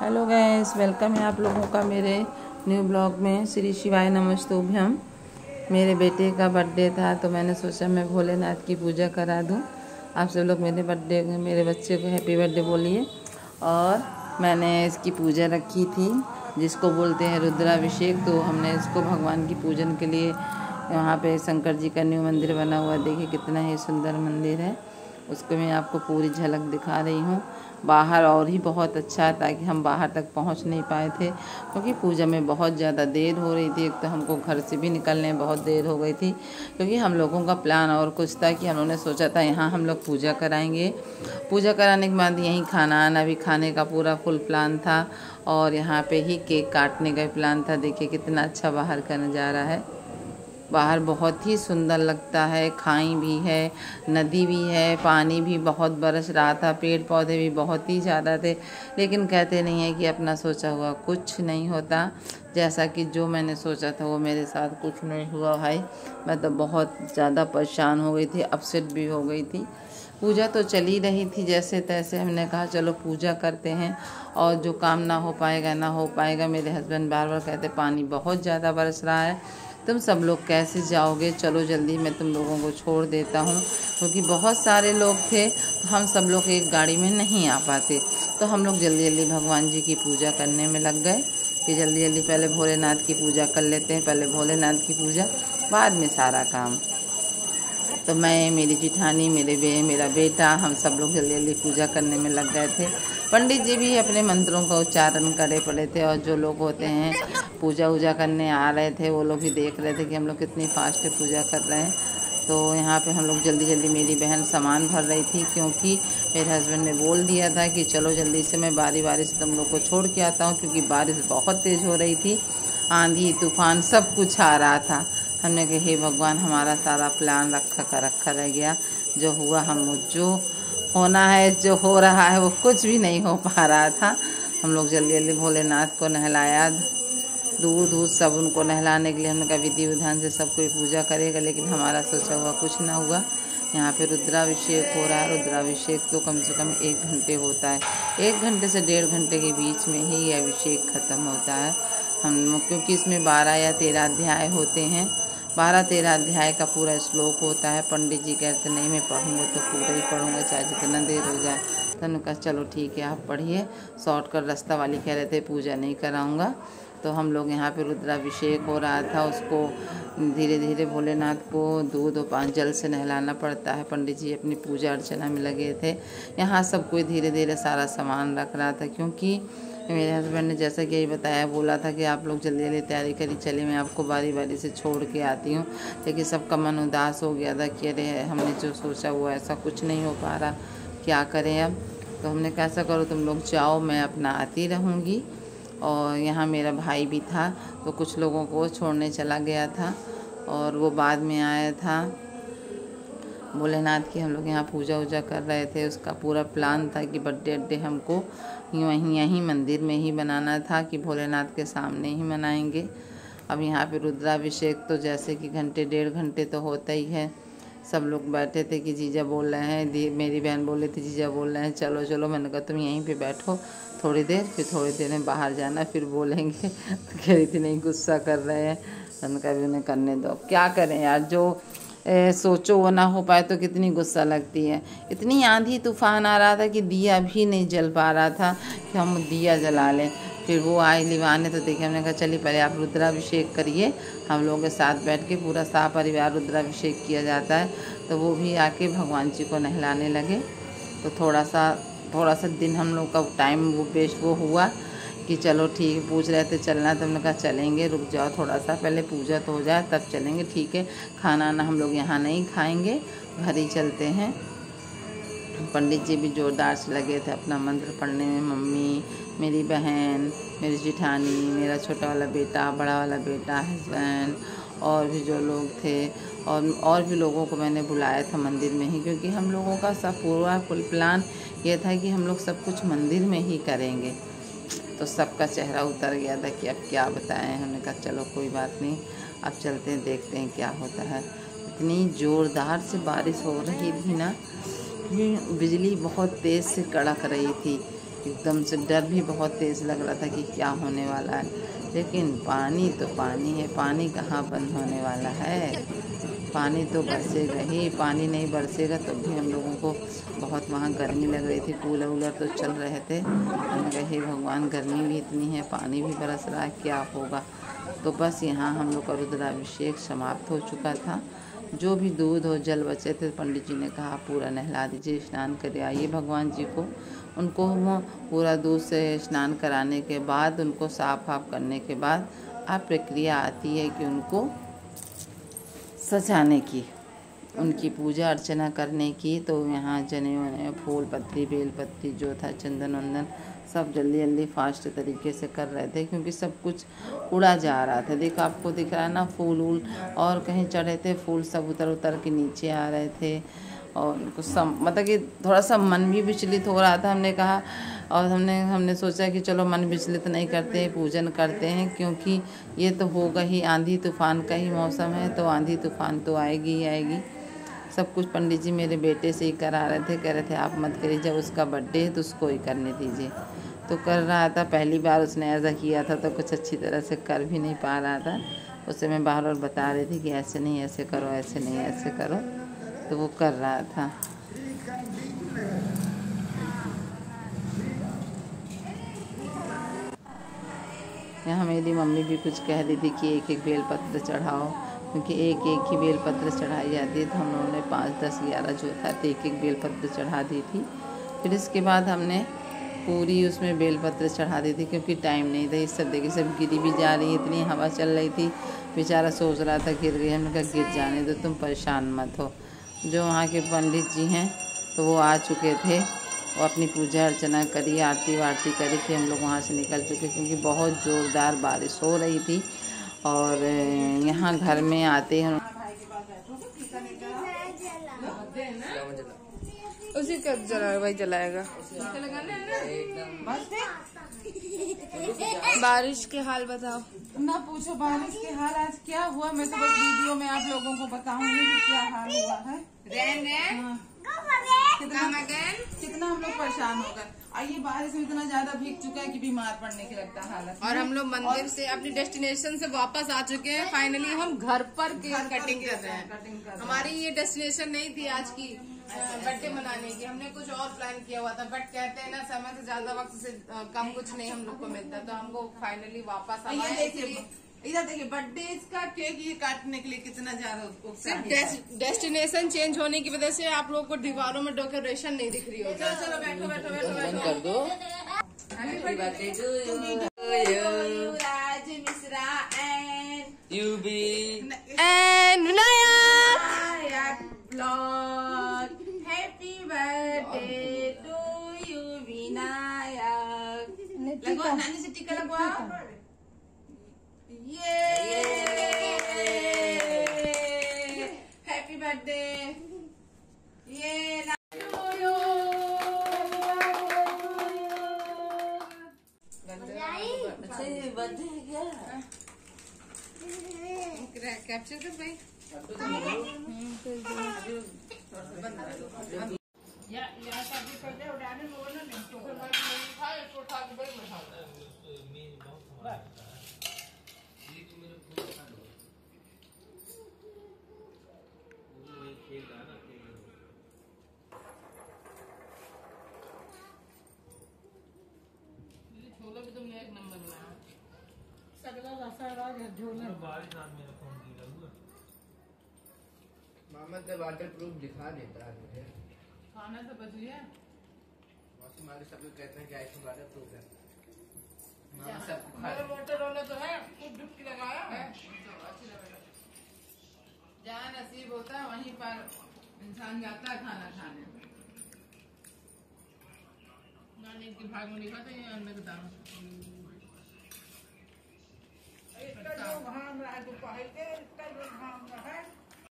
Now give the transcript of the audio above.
Hello guys, welcome है आप लोगों का मेरे न्यू ब्लॉग में। श्री शिवाय नमस्तुभ्यम। मेरे बेटे का बर्थडे था तो मैंने सोचा मैं भोलेनाथ की पूजा करा दूं। आप सब लोग मेरे बच्चे को हैप्पी बर्थडे बोलिए। और मैंने इसकी पूजा रखी थी जिसको बोलते हैं रुद्राभिषेक। तो हमने इसको भगवान की पूजन के लिए वहाँ पे शंकर जी का न्यू मंदिर बना हुआ, देखिए कितना ही सुंदर मंदिर है। उसको मैं आपको पूरी झलक दिखा रही हूँ। बाहर और ही बहुत अच्छा है, ताकि हम बाहर तक पहुँच नहीं पाए थे क्योंकि पूजा में बहुत ज़्यादा देर हो रही थी। एक तो हमको घर से भी निकलने में बहुत देर हो गई थी क्योंकि हम लोगों का प्लान और कुछ था कि हम लोगों ने सोचा था यहाँ हम लोग पूजा कराएंगे। पूजा कराने के बाद यहीं खाना आना भी खाने का पूरा फुल प्लान था और यहाँ पे ही केक काटने का प्लान था। देखिए कितना अच्छा बाहर का नज़ारा है। बाहर बहुत ही सुंदर लगता है, खाई भी है, नदी भी है, पानी भी बहुत बरस रहा था, पेड़ पौधे भी बहुत ही ज़्यादा थे। लेकिन कहते नहीं है कि अपना सोचा हुआ कुछ नहीं होता। जैसा कि जो मैंने सोचा था वो मेरे साथ कुछ नहीं हुआ भाई। मैं तो बहुत ज़्यादा परेशान हो गई थी, अपसेट भी हो गई थी। पूजा तो चली रही थी जैसे तैसे। हमने कहा चलो पूजा करते हैं और जो काम ना हो पाएगा ना हो पाएगा। मेरे हस्बैंड बार बार कहते पानी बहुत ज़्यादा बरस रहा है, तुम सब लोग कैसे जाओगे, चलो जल्दी मैं तुम लोगों को छोड़ देता हूँ। क्योंकि बहुत सारे लोग थे तो हम सब लोग एक गाड़ी में नहीं आ पाते। तो हम लोग जल्दी जल्दी भगवान जी की पूजा करने में लग गए कि जल्दी जल्दी पहले भोलेनाथ की पूजा कर लेते हैं। पहले भोलेनाथ की पूजा, बाद में सारा काम। तो मैं, मेरी जिठानी, मेरा बेटा, हम सब लोग जल्दी जल्दी पूजा करने में लग गए थे। पंडित जी भी अपने मंत्रों का उच्चारण करे पड़े थे और जो लोग होते हैं पूजा वूजा करने आ रहे थे वो लोग भी देख रहे थे कि हम लोग कितनी फास्ट पूजा कर रहे हैं। तो यहाँ पे हम लोग जल्दी जल्दी, मेरी बहन सामान भर रही थी क्योंकि मेरे हस्बैंड ने बोल दिया था कि चलो जल्दी से मैं बारी बारी से तुम लोग को छोड़ के आता हूँ, क्योंकि बारिश बहुत तेज़ हो रही थी, आंधी तूफान सब कुछ आ रहा था। हमने कहा हे भगवान, हमारा सारा प्लान रखा रह गया। जो हुआ, जो होना है, जो हो रहा है वो कुछ भी नहीं हो पा रहा था। हम लोग जल्दी जल्दी भोलेनाथ को नहलाया, दूध सब उनको नहलाने के लिए हमने कहा विधि विधान से सब कोई पूजा करेगा, लेकिन हमारा सोचा हुआ कुछ ना हुआ। यहाँ पे रुद्राभिषेक हो रहा है। रुद्राभिषेक तो कम से कम 1 घंटे होता है। 1 घंटे से 1.5 घंटे के बीच में ही ये अभिषेक ख़त्म होता है। क्योंकि इसमें 12 या 13 अध्याय होते हैं। 12-13 अध्याय का पूरा श्लोक होता है। पंडित जी कहते नहीं मैं पढ़ूँगा तो पूरा ही पढ़ूँगा, चाहे जितना देर हो जाए। तो हमने कहा चलो ठीक है आप पढ़िए। शॉर्टकट रास्ता वाली कह रहे थे पूजा नहीं कराऊँगा। तो हम लोग यहाँ पे रुद्राभिषेक हो रहा था, उसको धीरे धीरे भोलेनाथ को दूध और 5 जल से नहलाना पड़ता है। पंडित जी अपनी पूजा अर्चना में लगे थे। यहाँ सब कोई धीरे धीरे सारा सामान रख रहा था, क्योंकि मेरे हस्बैंड ने जैसा कि यही बताया, बोला था कि आप लोग जल्दी जल्दी तैयारी करी, चलिए मैं आपको बारी बारी से छोड़ के आती हूँ। लेकिन सबका मन उदास हो गया था कि अरे हमने जो सोचा वो ऐसा कुछ नहीं हो पा रहा, क्या करें अब। तो हमने कहा ऐसा करो तुम लोग जाओ, मैं अपना आती रहूँगी। और यहाँ मेरा भाई भी था तो कुछ लोगों को छोड़ने चला गया था और वो बाद में आया था। भोलेनाथ की हम लोग यहाँ पूजा वूजा कर रहे थे। उसका पूरा प्लान था कि बर्थडे हमको यहीं मंदिर में ही बनाना था, कि भोलेनाथ के सामने ही मनाएंगे। अब यहाँ पे रुद्राभिषेक तो जैसे कि 1.5 घंटे तो होता ही है। सब लोग बैठे थे कि जीजा बोल रहे हैं, मेरी बहन बोल रही थी जीजा बोल रहे हैं चलो चलो। मैंने कहा तुम यहीं पे बैठो थोड़ी देर, फिर थोड़ी देर में बाहर जाना, फिर बोलेंगे। तो कह रही थी नहीं गुस्सा कर रहे हैं। मैंने कहा भी उन्हें करने दो, क्या करें यार, जो सोचो वो ना हो पाए तो कितनी गुस्सा लगती है। इतनी आंधी तूफान आ रहा था कि दिया भी नहीं जल पा रहा था कि हम दिया जला लें। फिर वो आए लिवाने तो देखिए, हमने कहा चलिए पहले आप रुद्राभिषेक करिए। हम लोगों के साथ बैठ के पूरा परिवार रुद्राभिषेक किया जाता है। तो वो भी आके भगवान जी को नहलाने लगे। तो थोड़ा सा दिन हम लोग का टाइम वो वेस्ट वो हुआ कि चलो ठीक है, पूछ रहे थे चलना, तो हमने कहा चलेंगे, रुक जाओ थोड़ा सा, पहले पूजा तो हो जाए तब चलेंगे। ठीक है, खाना ना हम लोग यहाँ नहीं खाएंगे, घर ही चलते हैं। पंडित जी भी जोरदार से लगे थे अपना मंत्र पढ़ने में। मम्मी, मेरी बहन, मेरी जिठानी, मेरा छोटा वाला बेटा, बड़ा वाला बेटा, हस्बैंड और भी जो लोग थे, और भी लोगों को मैंने बुलाया था मंदिर में ही, क्योंकि हम लोगों का सब पूरा फुल प्लान ये था कि हम लोग सब कुछ मंदिर में ही करेंगे। तो सबका चेहरा उतर गया था कि अब क्या बताएं। हमने कहा चलो कोई बात नहीं, अब चलते हैं, देखते हैं क्या होता है। इतनी ज़ोरदार से बारिश हो रही थी ना, बिजली बहुत तेज़ से कड़क रही थी। एकदम से डर भी बहुत तेज़ लग रहा था कि क्या होने वाला है, लेकिन पानी तो पानी है, पानी कहाँ बंद होने वाला है, पानी तो बरसेगा ही। पानी नहीं बरसेगा तो भी हम लोगों को बहुत वहाँ गर्मी लग रही थी, कूलर वूलर तो चल रहे थे। हमने कहा हे भगवान, गर्मी भी इतनी है, पानी भी बरस रहा है, क्या होगा। तो बस यहाँ हम लोग का रुद्राभिषेक समाप्त हो चुका था। जो भी दूध और जल बचे थे पंडित जी ने कहा पूरा नहला दीजिए, स्नान करे आइए भगवान जी को। उनको पूरा दूध से स्नान कराने के बाद, उनको साफ वाफ करने के बाद अब प्रक्रिया आती है कि उनको सजाने की, उनकी पूजा अर्चना करने की। तो यहाँ जने वने फूल पत्ती बेल पत्ती जो था चंदन वंदन सब जल्दी जल्दी फास्ट तरीके से कर रहे थे, क्योंकि सब कुछ उड़ा जा रहा था। देखो आपको दिख रहा है ना, फूल वूल और कहीं चढ़े थे फूल, सब उतर उतर के नीचे आ रहे थे। और कुछ मतलब कि थोड़ा सा मन भी विचलित हो रहा था। हमने कहा और हमने सोचा कि चलो मन विचलित नहीं करते, पूजन करते हैं, क्योंकि ये तो होगा ही, आंधी तूफान का ही मौसम है, तो आंधी तूफान तो आएगी ही आएगी। सब कुछ पंडित जी मेरे बेटे से ही करा रहे थे, कह रहे थे आप मत करिए, जब उसका बर्थडे है तो उसको ही करने दीजिए। तो कर रहा था, पहली बार उसने ऐसा किया था तो कुछ अच्छी तरह से कर भी नहीं पा रहा था। उसे मैं बार बार बता रही थी कि ऐसे नहीं ऐसे करो, ऐसे नहीं ऐसे करो, तो वो कर रहा था। यहाँ मेरी मम्मी भी कुछ कह रही थी कि एक एक बेलपत्र चढ़ाओ, क्योंकि एक एक ही बेलपत्र चढ़ाई जाती है। तो हम लोगों ने 5, 10, 11 जो था तो एक एक बेलपत्र चढ़ा दी थी। फिर इसके बाद हमने पूरी उसमें बेलपत्र चढ़ा दी थी, क्योंकि टाइम नहीं था। इस सब देखिए सब गिरी भी जा रही, इतनी हवा चल रही थी, बेचारा सोच रहा था गिर गई। हमने कहा गिर जाने दो, तुम परेशान मत हो। जो वहाँ के पंडित जी हैं तो वो आ चुके थे, वो अपनी पूजा अर्चना करी, आरती वारती करी थी। हम लोग वहाँ से निकल चुके, क्योंकि बहुत ज़ोरदार बारिश हो रही थी। और यहाँ घर में आते हैं उसी का जला भाई जलाएगा। बारिश के हाल बताओ ना, पूछो बारिश के हाल। आज क्या हुआ, मैं तो बस वीडियो में आप लोगों को बताऊंगी कि क्या हाल हुआ है। कितना हम लोग परेशान हो गए, और ये बारिश में इतना ज्यादा भीग चुका है कि बीमार पड़ने की लगता है हालत। और हम लोग मंदिर से अपनी डेस्टिनेशन से वापस आ चुके हैं। फाइनली हम घर पर केक कटिंग कर रहे हैं। हमारी ये डेस्टिनेशन नहीं थी आज की बर्थडे मनाने की, हमने कुछ और प्लान किया हुआ था, बट कहते हैं ना समय से ज्यादा वक्त से कम कुछ नहीं हम लोग को मिलता, तो हमको फाइनली वापस आना है। इधर देखिए बर्थडे का केक ये काटने के लिए कितना ज्यादा सिर्फ डेस्टिनेशन चेंज होने की वजह से आप लोगों को दीवारों में डेकोरेशन नहीं दिख रही होगी। चलो बैठो बैठो बैठो बैठो कर दो। Raj Mishra and UB and Vinayak blog. Happy birthday to you Vinayak. लगवा नानी से टीका लगवा। ये हैप्पी बर्थडे। ये बर्थडे है क्या? कैप्चर कर भाई। छोला भी तुमने एक नंबर बनाया। मामा तो वाटर प्रूफ दिखा देता है मुझे। खाना तो बच गया। मौसम वाले सब लोग कहते हैं कि आइसक्रीम वाटर प्रूफ है। मामा मेरा सब मोटर होना तो है, खूब डुबकी लगाया है तो अच्छी लगेगा। जहाँ नसीब होता है वहीं पर इंसान जाता है खाना खाने। नानी के भाग में लिखा था ये अन्न का दाना। इसका जो भाग रहा है दोपहर के, इसका जो भाग रहा है